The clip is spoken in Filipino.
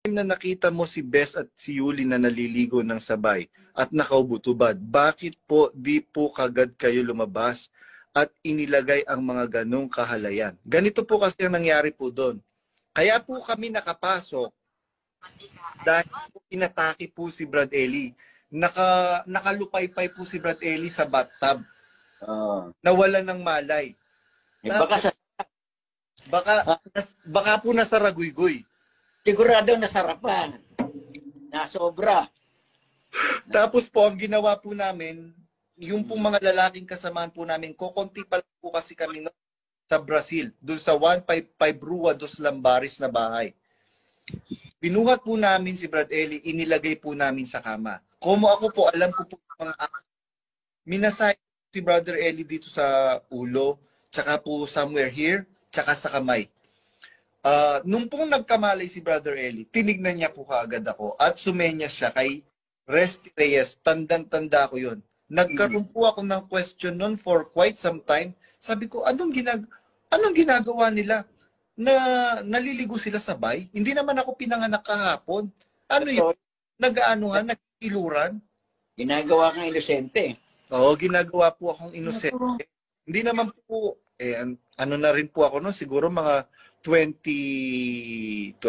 time na nakita mo si Bes at si Yuli na naliligo ng sabay at nakaubutubad, bakit po di po kagad kayo lumabas at inilagay ang mga ganong kahalayan? Ganito po kasi ang nangyari po doon. Kaya po kami nakapasok dahil po inatake po si Brad Eli. Nakalupaypay po si Brad Eli sa bathtub. Nawala ng malay. Baka po nasa Raguy-Guy. Sigurado nasarapan. Nasobra. Tapos po, ang ginawa po namin, yung pong mga lalaking kasamaan po namin, kokonti pa lang po kasi kami sa Brazil, doon sa 155 Rua dos Lambares na bahay. Binuhat po namin si Brad Eli, inilagay po namin sa kama. Como ako po, alam ko po mga minasay si Brother Eli dito sa ulo, tsaka po somewhere here, tsaka sa kamay. Nung pong nagkamalay si Brother Eli, tinignan niya po kaagad ako at sumenyas siya kay Resty Reyes. Tandang-tanda ko yun. Nagkaroon po ako ng question nun for quite some time. Sabi ko, anong ginagawa nila? Na naliligo sila sabay? Hindi naman ako pinanganak kahapon. Ano yun? Nag-aanuhan, nag-iluran? Ginagawa kang inosente. Oo, ginagawa po akong inosente. Hindi naman po, ano na rin po ako, no? Siguro mga 20,